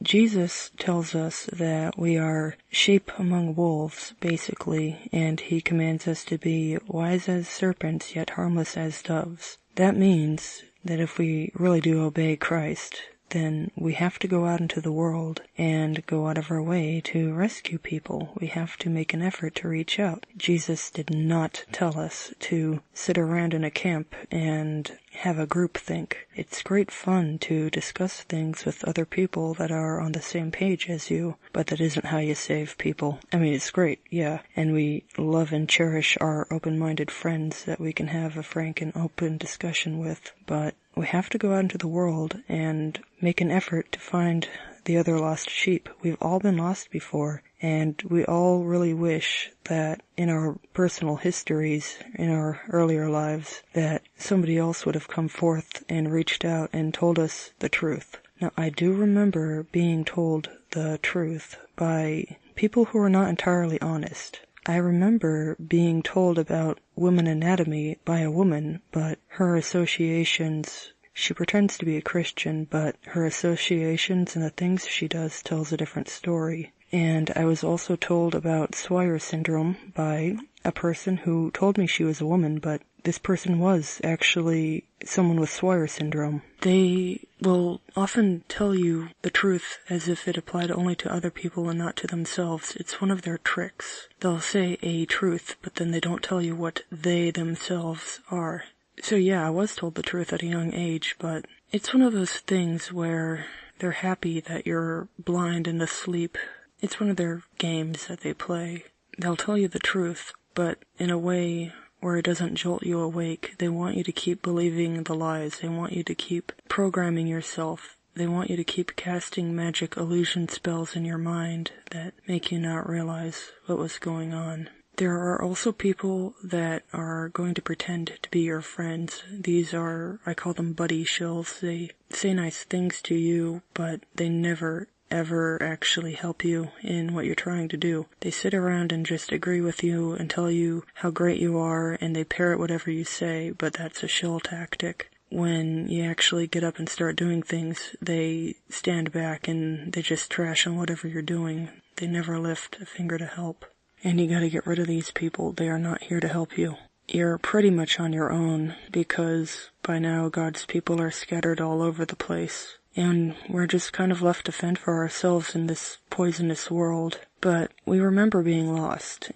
Jesus tells us that we are sheep among wolves, basically, and he commands us to be wise as serpents, yet harmless as doves. That means that if we really do obey Christ, then we have to go out into the world and go out of our way to rescue people. We have to make an effort to reach out. Jesus did not tell us to sit around in a camp and have a group think. It's great fun to discuss things with other people that are on the same page as you, but that isn't how you save people. I mean, it's great, yeah, and we love and cherish our open-minded friends that we can have a frank and open discussion with, but we have to go out into the world and make an effort to find the other lost sheep. We've all been lost before, and we all really wish that in our personal histories, in our earlier lives, that somebody else would have come forth and reached out and told us the truth. Now, I do remember being told the truth by people who were not entirely honest. I remember being told about woman anatomy by a woman, but her associations, she pretends to be a Christian, but her associations and the things she does tells a different story. And I was also told about Swyer syndrome by a person who told me she was a woman, but this person was actually someone with Swyer syndrome. They will often tell you the truth as if it applied only to other people and not to themselves. It's one of their tricks. They'll say a truth, but then they don't tell you what they themselves are. So yeah, I was told the truth at a young age, but it's one of those things where they're happy that you're blind and asleep. It's one of their games that they play. They'll tell you the truth, but in a way where it doesn't jolt you awake. They want you to keep believing the lies. They want you to keep programming yourself. They want you to keep casting magic illusion spells in your mind that make you not realize what was going on. There are also people that are going to pretend to be your friends. These are, I call them buddy shills. They say nice things to you, but they never ever actually help you in what you're trying to do. They sit around and just agree with you and tell you how great you are, and they parrot whatever you say, but that's a shill tactic. When you actually get up and start doing things, they stand back and they just trash on whatever you're doing. They never lift a finger to help. And you gotta get rid of these people. They are not here to help you. You're pretty much on your own, because by now God's people are scattered all over the place. And we're just kind of left to fend for ourselves in this poisonous world. But we remember being lost,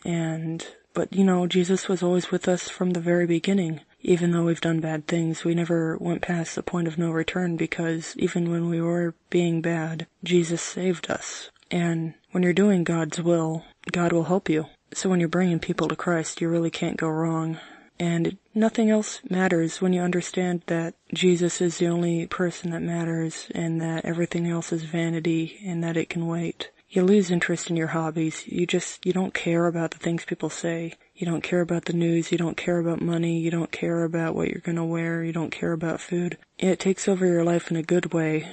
but Jesus was always with us from the very beginning. Even though we've done bad things, we never went past the point of no return, because even when we were being bad, Jesus saved us. And when you're doing God's will, God will help you. So when you're bringing people to Christ, you really can't go wrong. And nothing else matters when you understand that Jesus is the only person that matters, and that everything else is vanity, and that it can wait. You lose interest in your hobbies. You don't care about the things people say. You don't care about the news. You don't care about money. You don't care about what you're gonna wear. You don't care about food. It takes over your life in a good way.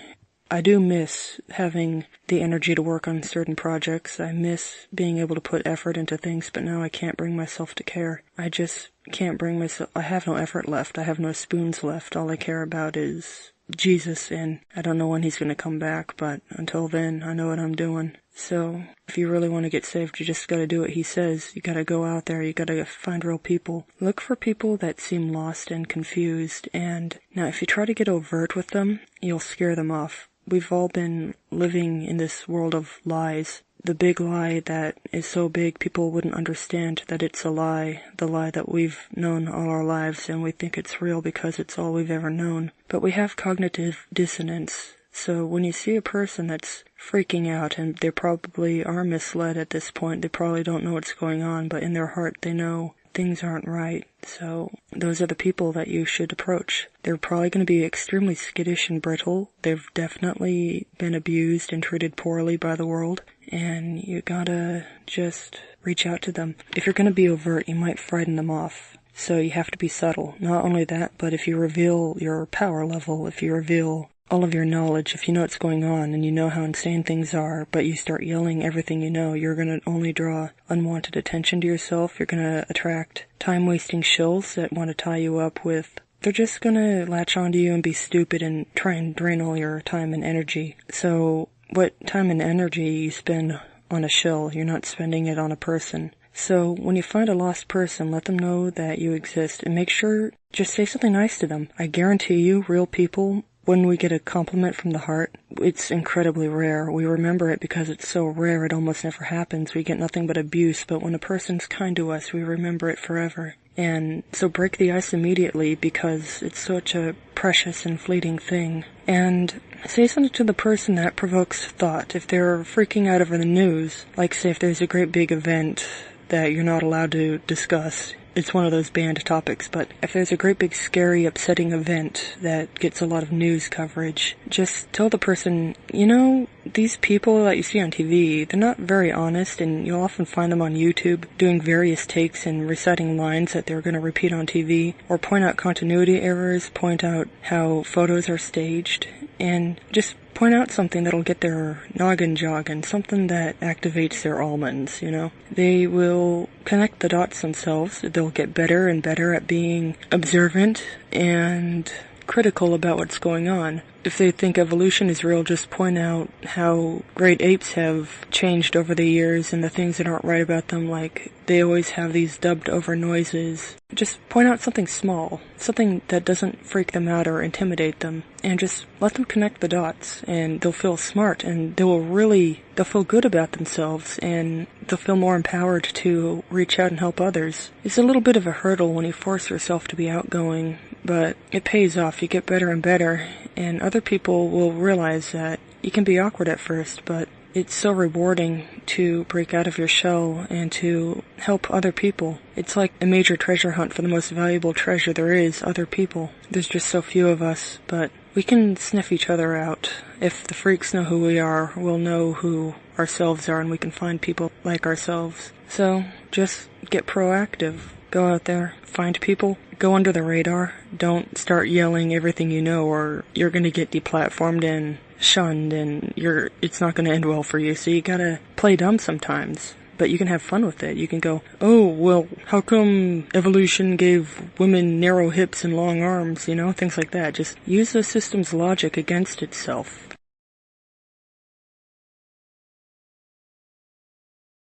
I do miss having the energy to work on certain projects. I miss being able to put effort into things, but now I can't bring myself to care. I just can't bring myself. I have no effort left. I have no spoons left. All I care about is Jesus, and I don't know when he's going to come back, but until then, I know what I'm doing. So, if you really want to get saved, you just gotta do what he says. You gotta go out there, you gotta find real people. Look for people that seem lost and confused, and now if you try to get overt with them, you'll scare them off. We've all been living in this world of lies. The big lie that is so big people wouldn't understand that it's a lie. The lie that we've known all our lives, and we think it's real because it's all we've ever known. But we have cognitive dissonance. So when you see a person that's freaking out, and they probably are misled at this point, they probably don't know what's going on, but in their heart they know things aren't right. So those are the people that you should approach. They're probably going to be extremely skittish and brittle. They've definitely been abused and treated poorly by the world, and you gotta just reach out to them. If you're going to be overt, you might frighten them off. So you have to be subtle. Not only that, but if you reveal your power level, if you reveal all of your knowledge, if you know what's going on and you know how insane things are, but you start yelling everything you know, you're going to only draw unwanted attention to yourself. You're going to attract time-wasting shills that want to tie you up with. They're just going to latch onto you and be stupid and try and drain all your time and energy. So what time and energy you spend on a shell. You're not spending it on a person. So when you find a lost person, let them know that you exist and make sure, just say something nice to them. I guarantee you, real people, when we get a compliment from the heart, it's incredibly rare. We remember it because it's so rare it almost never happens. We get nothing but abuse, but when a person's kind to us, we remember it forever. And so break the ice immediately because it's such a precious and fleeting thing. And say something to the person that provokes thought. If they're freaking out over the news, like say if there's a great big event that you're not allowed to discuss, it's one of those banned topics, but if there's a great big scary upsetting event that gets a lot of news coverage, just tell the person, you know, these people that you see on TV, they're not very honest, and you'll often find them on YouTube doing various takes and reciting lines that they're going to repeat on TV, or point out continuity errors, point out how photos are staged, and just point out something that'll get their noggin jogging, something that activates their almonds, you know. They will connect the dots themselves. They'll get better and better at being observant and critical about what's going on. If they think evolution is real, just point out how great apes have changed over the years and the things that aren't right about them, like they always have these dubbed over noises. Just point out something small, something that doesn't freak them out or intimidate them, and just let them connect the dots, and they'll feel smart, and they'll feel good about themselves, and they'll feel more empowered to reach out and help others. It's a little bit of a hurdle when you force yourself to be outgoing, but it pays off. You get better and better, and other people will realize that you can be awkward at first, but it's so rewarding to break out of your shell and to help other people. It's like a major treasure hunt for the most valuable treasure there is, other people. There's just so few of us, but we can sniff each other out. If the freaks know who we are, we'll know who ourselves are, and we can find people like ourselves. So just get proactive. Go out there, find people, go under the radar. Don't start yelling everything you know, or you're going to get deplatformed and shunned, and it's not going to end well for you. So you gotta play dumb sometimes, but you can have fun with it. You can go, oh, well, how come evolution gave women narrow hips and long arms, you know, things like that. Just use the system's logic against itself.